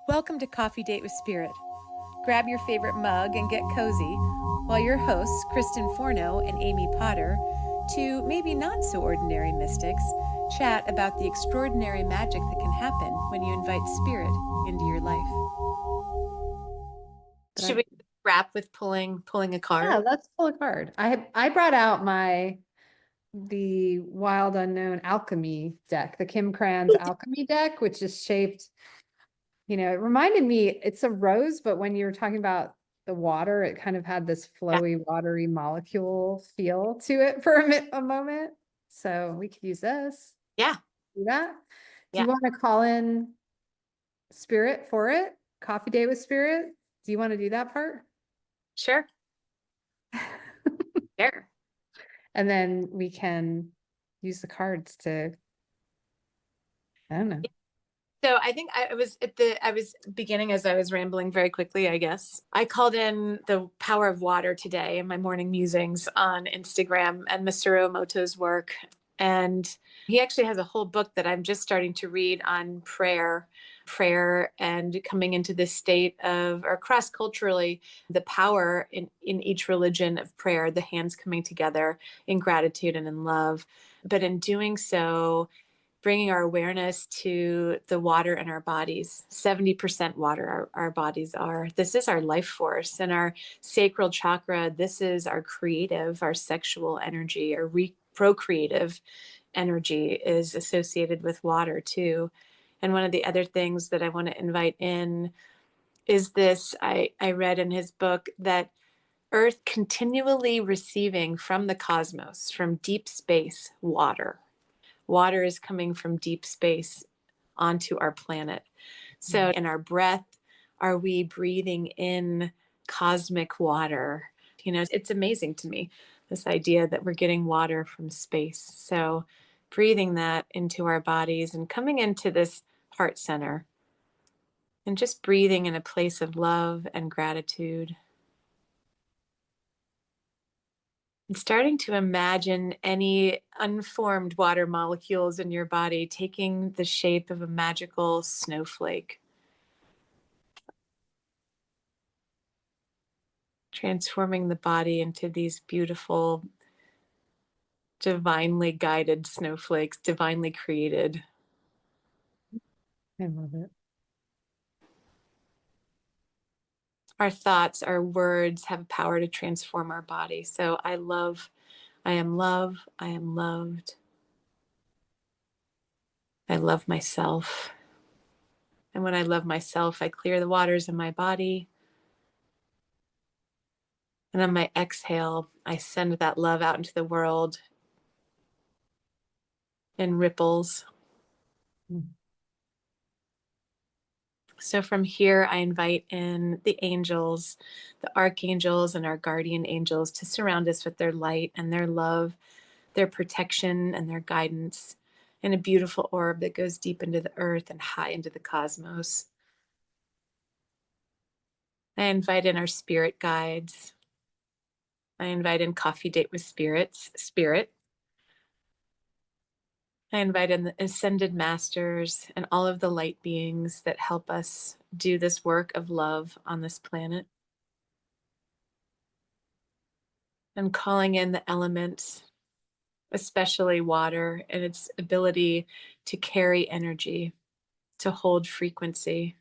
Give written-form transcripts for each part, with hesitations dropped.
Welcome to Coffee Date with Spirit. Grab your favorite mug and get cozy while your hosts, Kristen Forno and Amy Potter, two maybe not so ordinary mystics, chat about the extraordinary magic that can happen when you invite spirit into your life. Should we wrap with pulling a card? Yeah, let's pull a card. I brought out the Wild Unknown Alchemy deck, the Kim Kranz Alchemy deck, which is shaped, it reminded me, it's a rose, but when you were talking about the water, it kind of had this flowy, watery molecule feel to it for a moment. So we could use this. Yeah. Do that. Do Yeah. you want to call in spirit for it? Coffee Date with Spirit? Do you want to do that part? Sure. Sure. And then we can use the cards to, I don't know. So I think I was beginning as I was rambling very quickly, I guess. I called in the power of water today in my morning musings on Instagram and Masaru Emoto's work. And he actually has a whole book that I'm just starting to read on prayer and coming into this state of, or cross-culturally, the power in each religion of prayer, the hands coming together in gratitude and in love. But in doing so, bringing our awareness to the water in our bodies. 70% water our bodies are. This is our life force. And our sacral chakra, this is our creative, our sexual energy, our procreative energy is associated with water too. And one of the other things that I want to invite in is this. I read in his book that Earth continually receiving from the cosmos, from deep space, water. Water is coming from deep space onto our planet. So in our breath, are we breathing in cosmic water? It's amazing to me, this idea that we're getting water from space. So breathing that into our bodies and coming into this heart center and just breathing in a place of love and gratitude. And starting to imagine any unformed water molecules in your body taking the shape of a magical snowflake. Transforming the body into these beautiful, divinely guided snowflakes, divinely created. I love it. Our thoughts, our words have power to transform our body. So I am love, I am loved. I love myself. And when I love myself, I clear the waters in my body. And on my exhale, I send that love out into the world in ripples. So from here, I invite in the angels, the archangels, and our guardian angels to surround us with their light and their love, their protection and their guidance in a beautiful orb that goes deep into the earth and high into the cosmos. I invite in our spirit guides. I invite in Coffee Date with Spirit. I invite in the ascended masters and all of the light beings that help us do this work of love on this planet. And calling in the elements, especially water and its ability to carry energy, to hold frequency.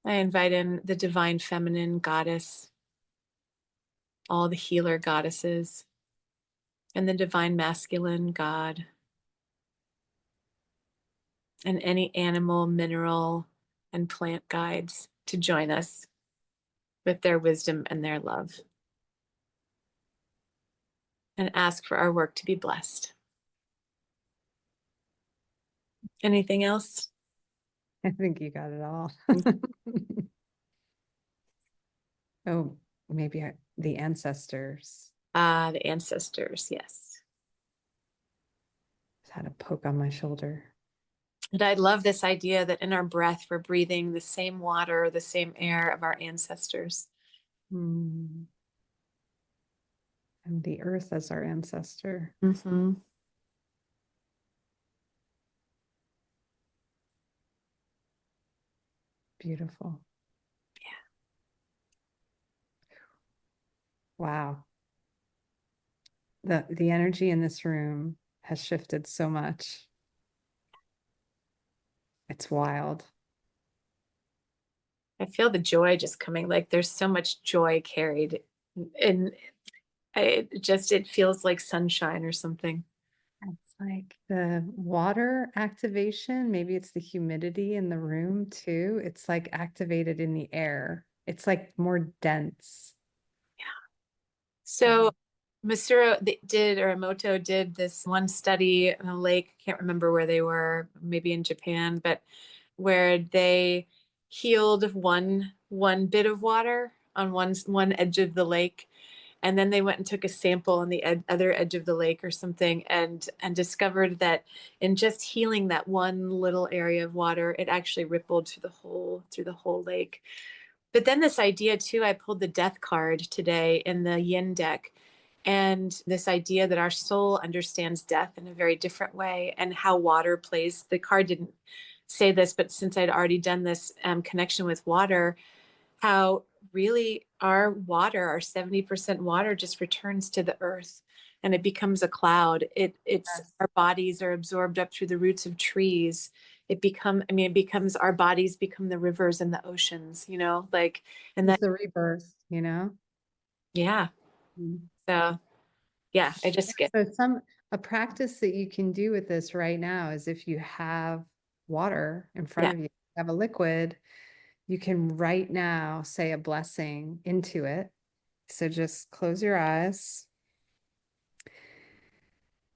I invite in the divine feminine goddess, all the healer goddesses, and the divine masculine god, and any animal, mineral, and plant guides to join us with their wisdom and their love. And ask for our work to be blessed. Anything else? I think you got it all. Oh, maybe the ancestors. The ancestors, yes. Just had a poke on my shoulder. And I love this idea that in our breath, we're breathing the same water, the same air of our ancestors. And the earth as our ancestor. Mm-hmm. beautiful. Wow. The energy in this room has shifted so much. It's wild. I feel the joy just coming, like there's so much joy carried, and it feels like sunshine or something. It's like the water activation, maybe it's the humidity in the room too. It's like activated in the air. It's like more dense. So Masaru did, or Emoto did this one study in a lake. I can't remember where they were, maybe in Japan, but where they healed one bit of water on one edge of the lake, and then they went and took a sample on the other edge of the lake or something, and discovered that in just healing that one little area of water, it actually rippled through the whole lake. But then this idea too, I pulled the death card today in the yin deck. And this idea that our soul understands death in a very different way, and how water plays. The card didn't say this, but since I'd already done this connection with water, how really our water, our 70% water, just returns to the earth and it becomes a cloud. It's Yes. our bodies are absorbed up through the roots of trees. It becomes our bodies become the rivers and the oceans, like, and It's that, the rebirth, yeah. Mm. So yeah, I just get, So a practice that you can do with this right now is if you have water in front yeah. of you, have a liquid, you can right now say a blessing into it. So just close your eyes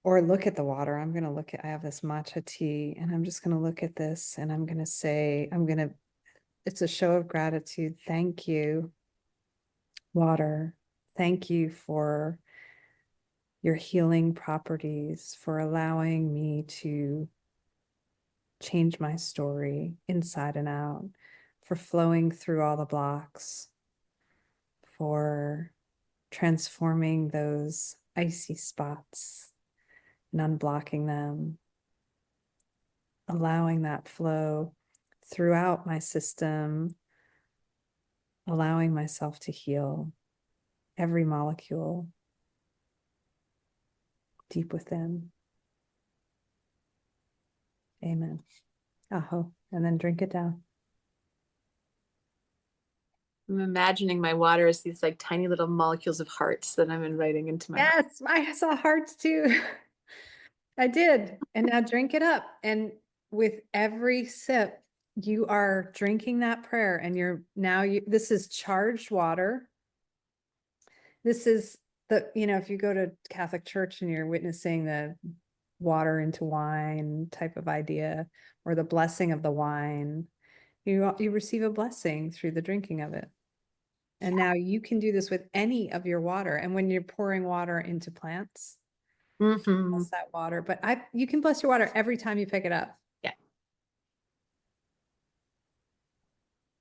or look at the water. I have this matcha tea and I'm just going to look at this and I'm going to say, it's a show of gratitude. Thank you, water. Thank you for your healing properties, for allowing me to change my story inside and out, for flowing through all the blocks, for transforming those icy spots and unblocking them, allowing that flow throughout my system, allowing myself to heal every molecule deep within. Amen. Aho. And then drink it down. I'm imagining my water as these like tiny little molecules of hearts that I'm inviting into my heart. Yes, I saw hearts too. I did. And now drink it up. And with every sip, you are drinking that prayer and this is charged water. This is if you go to Catholic Church and you're witnessing the water into wine type of idea or the blessing of the wine, you receive a blessing through the drinking of it. And now you can do this with any of your water. And when you're pouring water into plants, bless that water. But you can bless your water every time you pick it up. Yeah.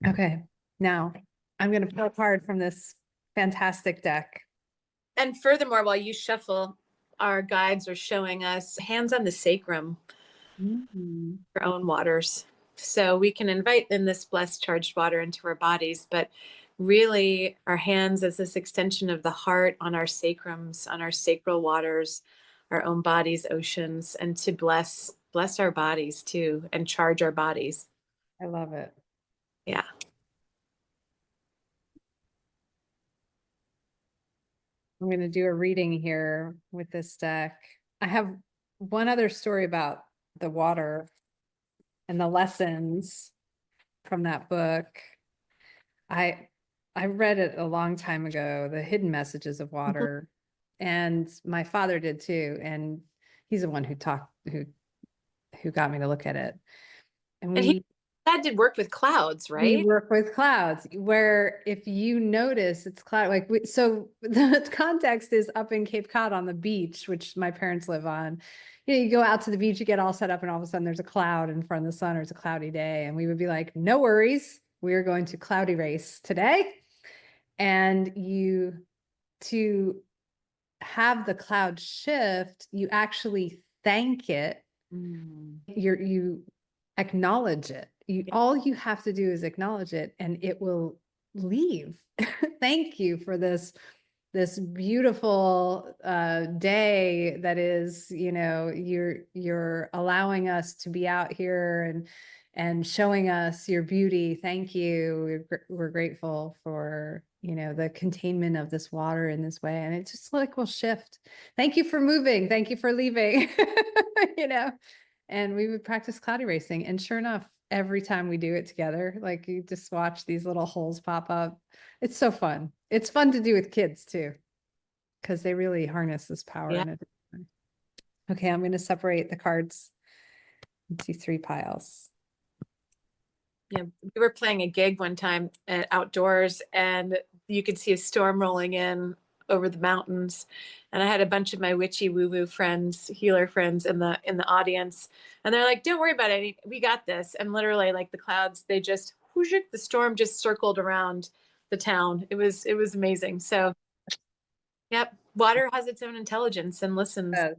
Okay. Now I'm going to pull a card from this fantastic deck. And furthermore, while you shuffle, our guides are showing us hands on the sacrum, our own waters. So we can invite in this blessed charged water into our bodies, but really our hands as this extension of the heart on our sacrums, on our sacral waters, our own bodies, oceans, and to bless our bodies too, and charge our bodies. I love it. Yeah. I'm going to do a reading here with this deck. I have one other story about the water and the lessons from that book. I read it a long time ago, The Hidden Messages of Water, and my father did too. And he's the one who got me to look at it. And That did work with clouds, we right? work with clouds, where if you notice it's cloud, so the context is up in Cape Cod on the beach, which my parents live on. You go out to the beach, you get all set up, and all of a sudden there's a cloud in front of the sun, or it's a cloudy day. And we would be like, no worries, we are going to cloudy race today. And to have the cloud shift, you actually thank it. You acknowledge it. all you have to do is acknowledge it and it will leave. Thank you for this beautiful day that is, you're allowing us to be out here and showing us your beauty. Thank you. We're grateful for, the containment of this water in this way. And it just like will shift. Thank you for moving. Thank you for leaving. And we would practice cloud erasing. And sure enough, every time we do it together, like you just watch these little holes pop up. It's so fun. It's fun to do with kids too, because they really harness this power Yeah. in a different way. Okay, I'm going to separate the cards into 3 piles. Yeah, we were playing a gig one time outdoors, and you could see a storm rolling in over the mountains. And I had a bunch of my witchy woo-woo friends, healer friends in the audience, and they're like, "Don't worry about it, we got this." And literally, like the clouds, they just whoosh, the storm just circled around the town. It was amazing. So, yep, water has its own intelligence and listens. Yes.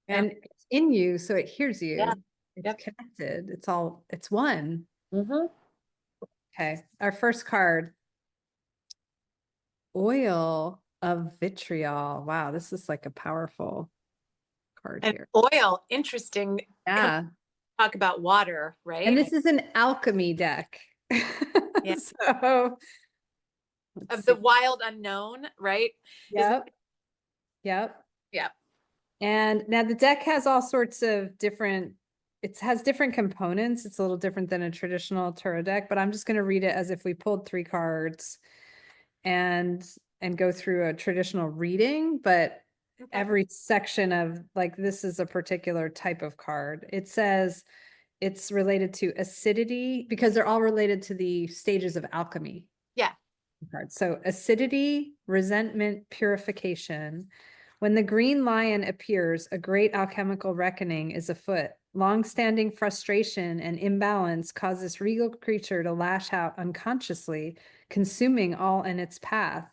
Yeah. And it's in you, so it hears you. Yeah. It's Yep. connected. It's one. Mm-hmm. Okay, our first card, oil of vitriol. Wow, this is like a powerful card And here. oil, interesting. Yeah. Talk about water, right? And this is an alchemy deck. Yeah. So Of the wild unknown, right? Yep. Yep. Yeah. And now the deck has all sorts of different, it has different components. It's a little different than a traditional tarot deck, but I'm just going to read it as if we pulled 3 cards and go through a traditional reading, but Okay. every section of like, this is a particular type of card. It says it's related to acidity because they're all related to the stages of alchemy. Yeah. Cards. So acidity, resentment, purification. When the green lion appears, a great alchemical reckoning is afoot. Long-standing frustration and imbalance cause this regal creature to lash out unconsciously, consuming all in its path.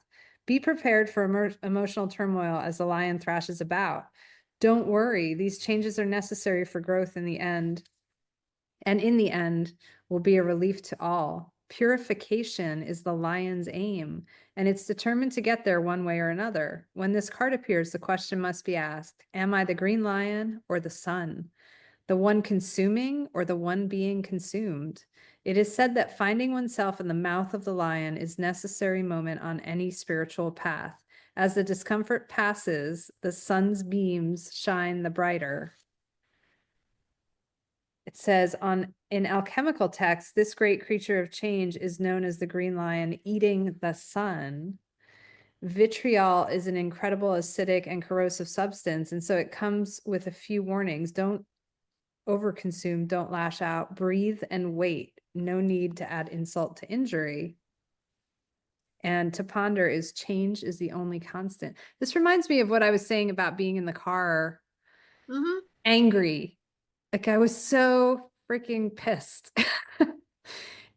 Be prepared for emotional turmoil as the lion thrashes about. Don't worry, these changes are necessary for growth in the end, and in the end will be a relief to all. Purification is the lion's aim, and it's determined to get there one way or another. When this card appears, the question must be asked, am I the green lion or the sun? The one consuming or the one being consumed? It is said that finding oneself in the mouth of the lion is a necessary moment on any spiritual path. As the discomfort passes, the sun's beams shine the brighter. It says in alchemical texts, this great creature of change is known as the green lion eating the sun. Vitriol is an incredible acidic and corrosive substance, and so it comes with a few warnings. Don't overconsume, don't lash out, breathe and wait. No need to add insult to injury. And to ponder is change is the only constant. This reminds me of what I was saying about being in the car, angry. Like I was so freaking pissed.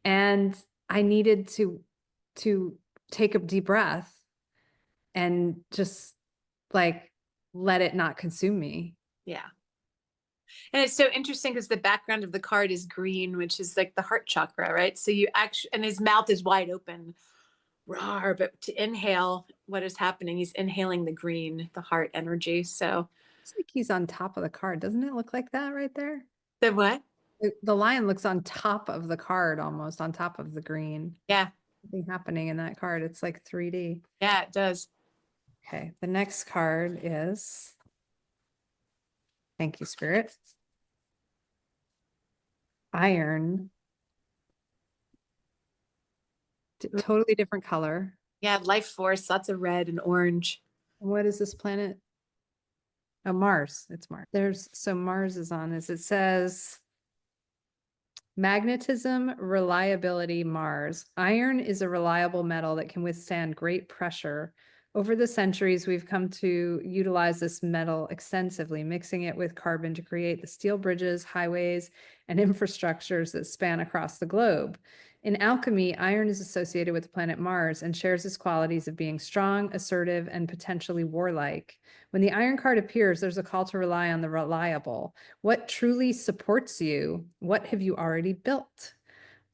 And I needed to take a deep breath and just like let it not consume me. Yeah. And it's so interesting because the background of the card is green, which is like the heart chakra, right? So you actually, and his mouth is wide open, rawr, but to inhale, what is happening? He's inhaling the green, the heart energy. So It's like he's on top of the card. Doesn't it look like that right there? the what? The lion looks on top of the card, almost on top of the green. Yeah. Something happening in that card. It's like 3D. Yeah, it does. Okay. The next card is, thank you, Spirit. Iron. Totally different color. Yeah, life force, lots of red and orange. What is this planet? Oh, Mars. It's Mars. So Mars is on this. It says magnetism, reliability, Mars. Iron is a reliable metal that can withstand great pressure. Over the centuries, we've come to utilize this metal extensively, mixing it with carbon to create the steel bridges, highways, and infrastructures that span across the globe. In alchemy, iron is associated with the planet Mars and shares its qualities of being strong, assertive, and potentially warlike. When the iron card appears, there's a call to rely on the reliable. What truly supports you? What have you already built?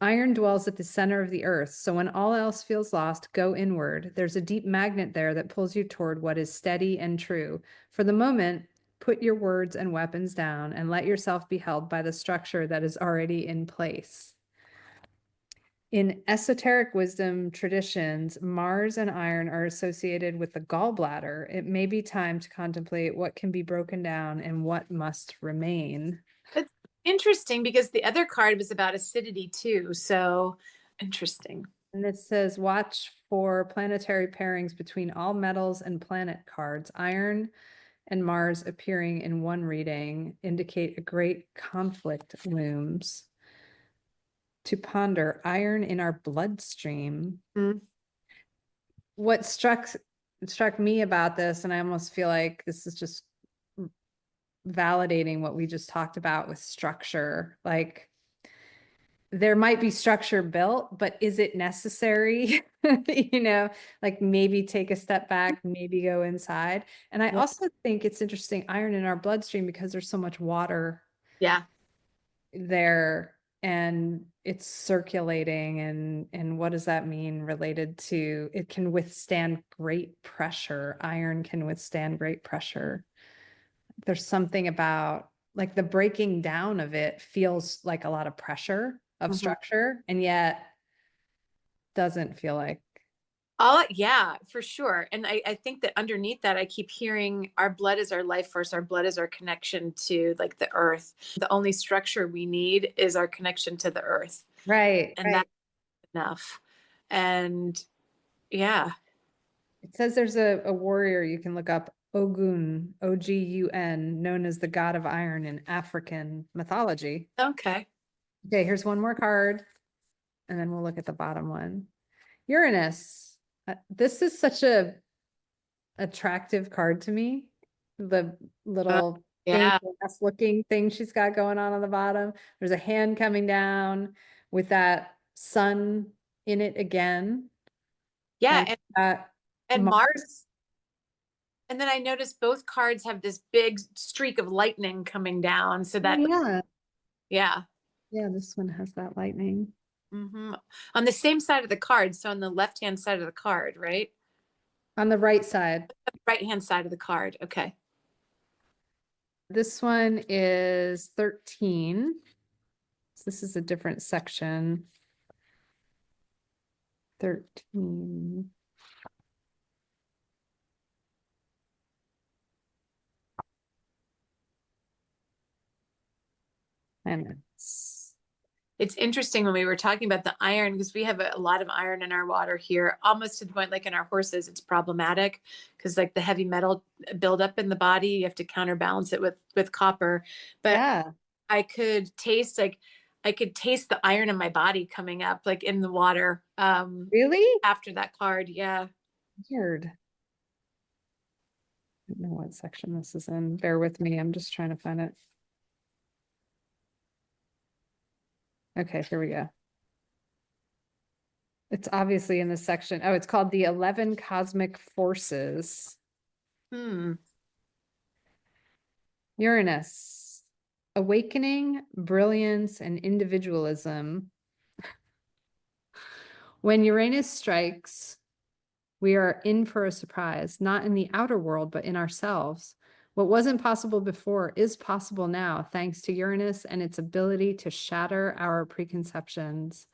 Iron dwells at the center of the earth, so when all else feels lost, go inward. There's a deep magnet there that pulls you toward what is steady and true. For the moment, put your words and weapons down and let yourself be held by the structure that is already in place. In esoteric wisdom traditions, Mars and iron are associated with the gallbladder. It may be time to contemplate what can be broken down and what must remain. It's interesting because the other card was about acidity too. So interesting. And it says, watch for planetary pairings between all metals and planet cards. Iron and Mars appearing in one reading indicate a great conflict looms. To ponder iron in our bloodstream. Mm. What struck me about this, and I almost feel like this is just validating what we just talked about with structure, like there might be structure built, but is it necessary? You know, like maybe take a step back, maybe go inside. And I Yeah. also think it's interesting, iron in our bloodstream, because there's so much water Yeah. there and it's circulating, and what does that mean related to it can withstand great pressure. Iron can withstand great pressure. There's something about like the breaking down of it feels like a lot of pressure of structure, and yet doesn't feel like. Oh, yeah, for sure. And I think that underneath that, I keep hearing our blood is our life force. Our blood is our connection to like the earth. The only structure we need is our connection to the earth. Right, And right. that's enough. And yeah. It says there's a warrior you can look up, Ogun, Ogun, known as the god of iron in African mythology. Okay. Okay, here's one more card, and then we'll look at the bottom one. Uranus. This is such a attractive card to me. The little Yeah. looking thing she's got going on the bottom. There's a hand coming down with that sun in it again. Yeah. And And Mars. Mars. And then I noticed both cards have this big streak of lightning coming down. So Oh, that, yeah. yeah. Yeah, this one has that lightning. Mm-hmm. On the same side of the card. So on the left-hand side of the card, right? On the right side. Right-hand side of the card. Okay. This one is 13. So this is a different section. 13. And It's interesting when we were talking about the iron, because we have a lot of iron in our water here, almost to the point like in our horses, it's problematic because like the heavy metal buildup in the body, you have to counterbalance it with copper. But yeah. I could taste the iron in my body coming up like in the water Really? after that card. Yeah. Weird. I don't know what section this is in. Bear with me. I'm just trying to find it. Okay, here we go. It's obviously in this section. Oh, it's called the 11 Cosmic Forces. Uranus, awakening, brilliance, and individualism. When Uranus strikes, we are in for a surprise, not in the outer world, but in ourselves. What wasn't possible before is possible now, thanks to Uranus and its ability to shatter our preconceptions.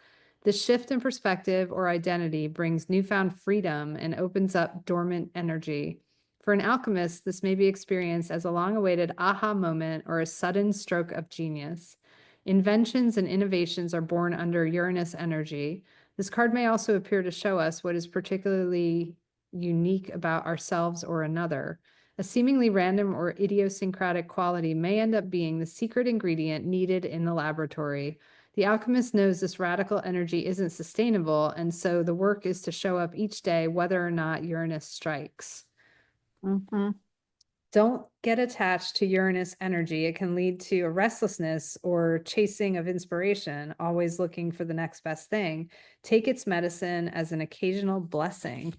The shift in perspective or identity brings newfound freedom and opens up dormant energy. For an alchemist, this may be experienced as a long-awaited aha moment or a sudden stroke of genius. Inventions and innovations are born under Uranus energy. This card may also appear to show us what is particularly unique about ourselves or another. A seemingly random or idiosyncratic quality may end up being the secret ingredient needed in the laboratory. The alchemist knows this radical energy isn't sustainable, and so the work is to show up each day whether or not Uranus strikes. Don't get attached to Uranus energy. It can lead to a restlessness or chasing of inspiration, always looking for the next best thing. Take its medicine as an occasional blessing.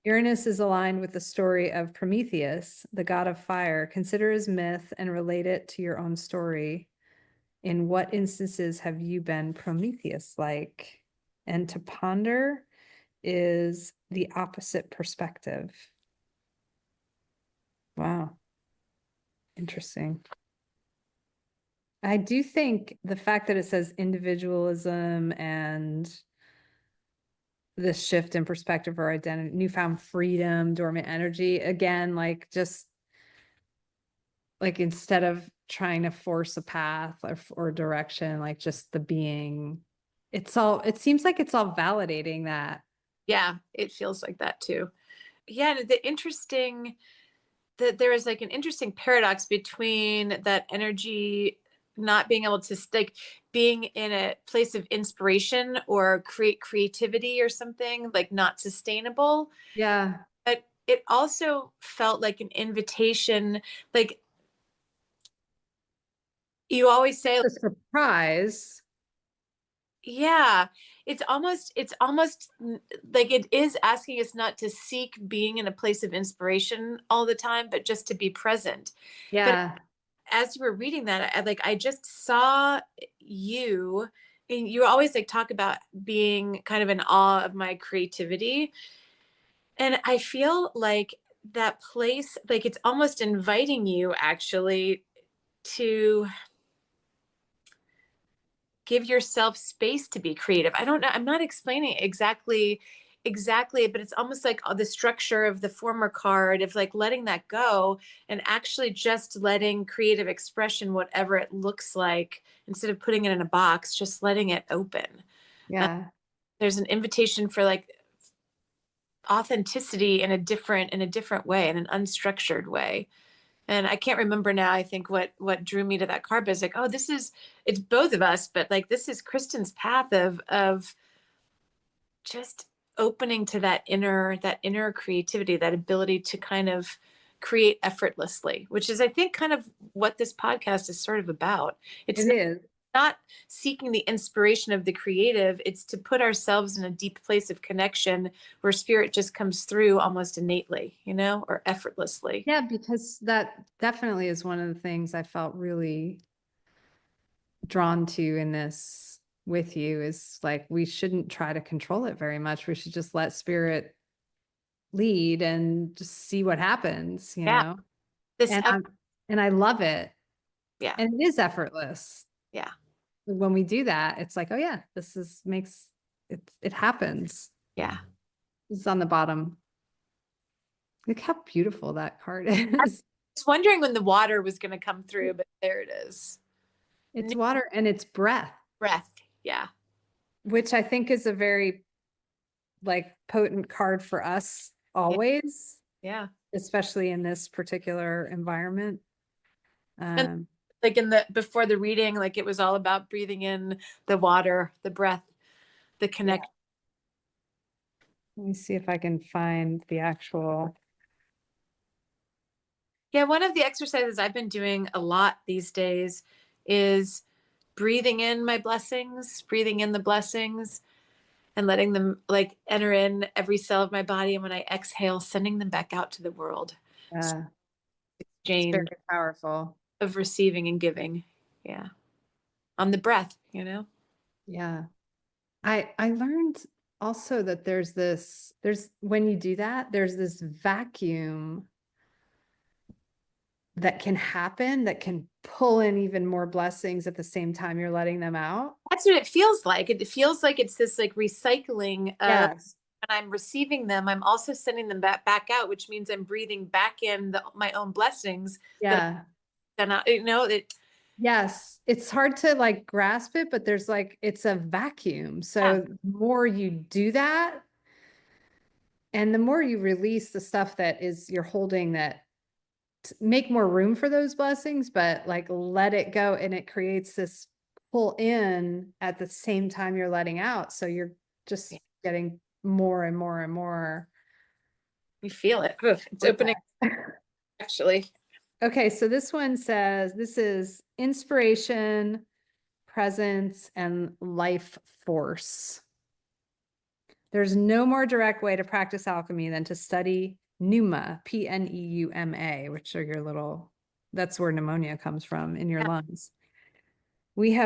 Uranus is aligned with the story of Prometheus, the god of fire. Consider his myth and relate it to your own story. In what instances have you been Prometheus-like? And to ponder is the opposite perspective. Wow. Interesting. I do think the fact that it says individualism and this shift in perspective or identity, newfound freedom, dormant energy, again, like just like instead of trying to force a path or direction, like just the being, it seems like it's all validating that. Yeah, it feels like that too. Yeah, that there is like an interesting paradox between that energy not being able to like being in a place of inspiration or creativity or something like not sustainable. Yeah. But it also felt like an invitation, like you always say, The surprise. yeah, it's almost like it is asking us not to seek being in a place of inspiration all the time, but just to be present. But Yeah. as you were reading that, I just saw you, and you always like talk about being kind of in awe of my creativity. And I feel like that place, like it's almost inviting you actually to give yourself space to be creative. I don't know. I'm not explaining exactly, but it's almost like the structure of the former card of like letting that go and actually just letting creative expression, whatever it looks like, instead of putting it in a box, just letting it open. Uh, Yeah. there's an invitation for like authenticity in a different way, in an unstructured way. And I can't remember now, I think what drew me to that card, but it's like, oh, it's both of us, but like this is Kristen's path of just opening to that inner creativity, that ability to kind of create effortlessly, which is I think kind of what this podcast is sort of about. It's It is. not seeking the inspiration of the creative, it's to put ourselves in a deep place of connection where spirit just comes through almost innately, or effortlessly. Yeah, because that definitely is one of the things I felt really drawn to in this with you is like we shouldn't try to control it very much. We should just let spirit lead and just see what happens, you Yeah. know? This And eff- I love it. yeah. And it is effortless. Yeah. When we do that, it's like, oh yeah, it happens. Yeah. It's on the bottom. Look how beautiful that card I is. was wondering when the water was going to come through, but there it is. It's New water and it's breath, breath. Yeah. which I think is a very like potent card for us Yeah. always, Yeah. especially in this particular environment. And like before the reading, like it was all about breathing in the water, the breath, the Yeah. connection. Let me see if I can find the actual. Yeah. One of the exercises I've been doing a lot these days is breathing in my blessings, breathing in the blessings and letting them like enter in every cell of my body. And when I exhale, sending them back out to the world. It's very Exchange powerful. of receiving and giving. Yeah. On the breath, Yeah. I learned also that there's when you do that, there's this vacuum that can happen that can pull in even more blessings at the same time you're letting them out. That's what it feels like. It feels like it's this like recycling of Yes. when I'm receiving them, I'm also sending them back out, which means I'm breathing back in my own blessings that Yeah. then it. Yes. It's hard to like grasp it, but there's like it's a vacuum. Yeah, So the more you do that, and the more you release the stuff that is you're holding that make more room for those blessings, but like let it go and it creates this pull in at the same time you're letting out. So you're just getting more and more and more. we feel it. Oof, it's opening actually. Okay, so this one says this is inspiration, presence, and life force. There's no more direct way to practice alchemy than to study pneuma, Pneuma, which are your little, that's where pneumonia comes from in your lungs. We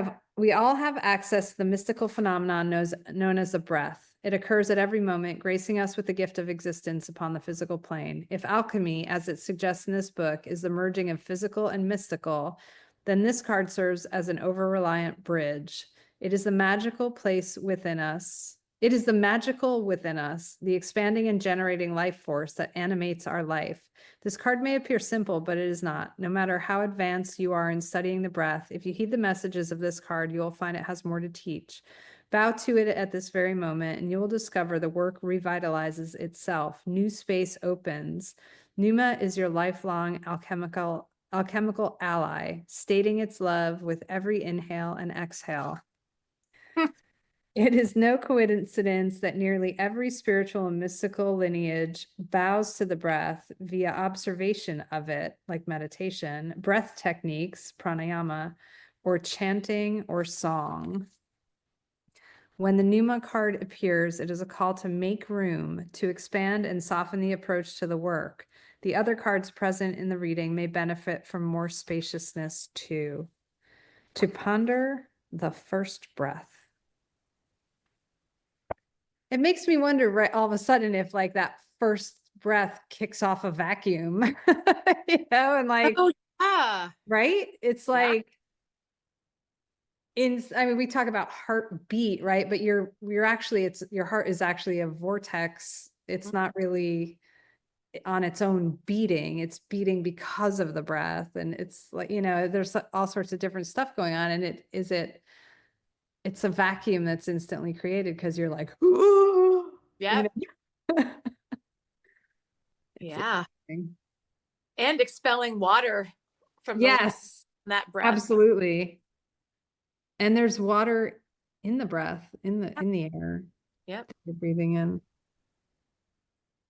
all have access to the mystical phenomenon known as the breath. It occurs at every moment, gracing us with the gift of existence upon the physical plane. If alchemy, as it suggests in this book, is the merging of physical and mystical, then this card serves as an over-reliant bridge. It is the magical place within us. It is the magical within us, the expanding and generating life force that animates our life. This card may appear simple, but it is not. No matter how advanced you are in studying the breath, if you heed the messages of this card, you will find it has more to teach. Bow to it at this very moment, and you will discover the work revitalizes itself. New space opens. Pneuma is your lifelong alchemical ally, stating its love with every inhale and exhale. It is no coincidence that nearly every spiritual and mystical lineage bows to the breath via observation of it, like meditation, breath techniques, pranayama, or chanting or song. When the Pneuma card appears, it is a call to make room, to expand and soften the approach to the work. The other cards present in the reading may benefit from more spaciousness too. To ponder the first breath. It makes me wonder, right, all of a sudden, if like that first breath kicks off a vacuum, and like, Oh, yeah. right? It's Yeah. like, I mean, we talk about heartbeat, right? But your heart is actually a vortex. It's not really on its own beating. It's beating because of the breath. And it's like, there's all sorts of different stuff going on. And it's a vacuum that's instantly created because you're like, ooh, Yeah. It's Yeah. interesting. And expelling water from Yes, that breath. absolutely. And there's water in the breath, in the air. Yep. You're breathing in.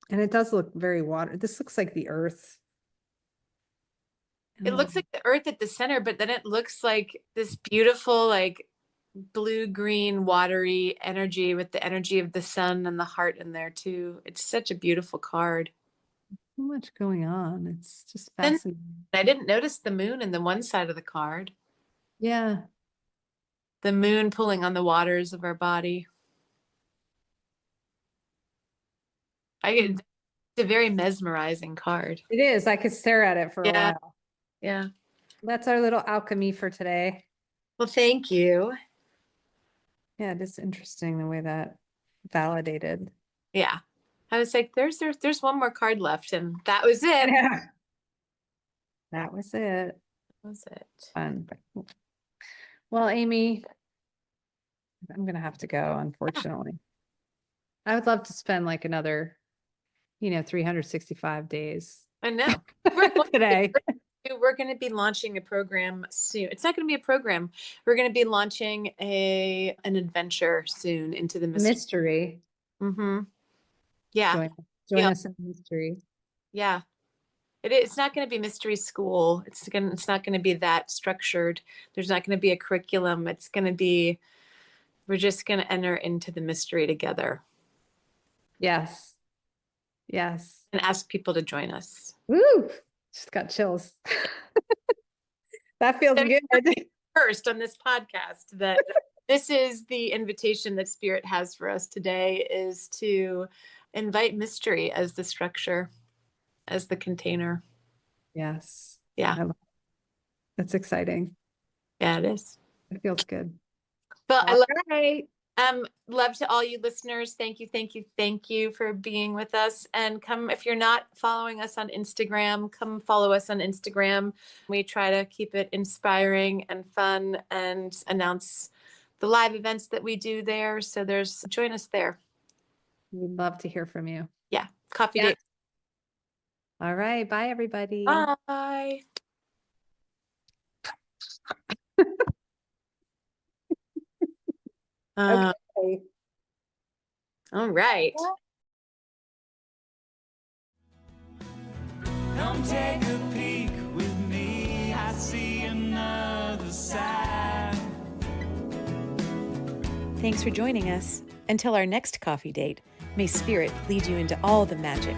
And it does look very this looks like the earth. It looks like the earth at the center, but then it looks like this beautiful, like blue-green, watery energy with the energy of the sun and the heart in there too. It's such a beautiful card. So much going on. It's just And fascinating. I didn't notice the moon in the one side of the card. Yeah. The moon pulling on the waters of our body. It's a very mesmerizing card. It is. I could stare at it for a while. Yeah. That's our little alchemy for today. Well, thank you. Yeah, it is interesting the way that validated. Yeah. I was like, there's one more card left, and that was it. Yeah. That was it. That was it. Fun. Well, Amy, I'm gonna have to go, unfortunately. I would love to spend like another, 365 days I know. today. We're going to be launching a program soon. It's not going to be a program. We're going to be launching an adventure soon into the Mystery. Mm-hmm. Yeah. Join us in mystery. Yeah. It's not going to be mystery school. It's not going to be that structured. There's not going to be a curriculum. We're just going to enter into the mystery together. Yes. Yes. And ask people to join us. Woo! Just got chills. That feels good. First on this podcast that this is the invitation that Spirit has for us today, is to invite mystery as the structure, as the container. Yes. Yeah. That's exciting. Yeah, it is. It feels good. Well, Love to all you listeners. Thank you for being with us. And if you're not following us on Instagram, come follow us on Instagram. We try to keep it inspiring and fun and announce the live events that we do there. So join us there. We'd love to hear from you. Yeah. Coffee date. All right. Bye, everybody. Bye. Okay. All right. Come take a peek with me. I see another side. Thanks for joining us. Until our next coffee date, may Spirit lead you into all the magic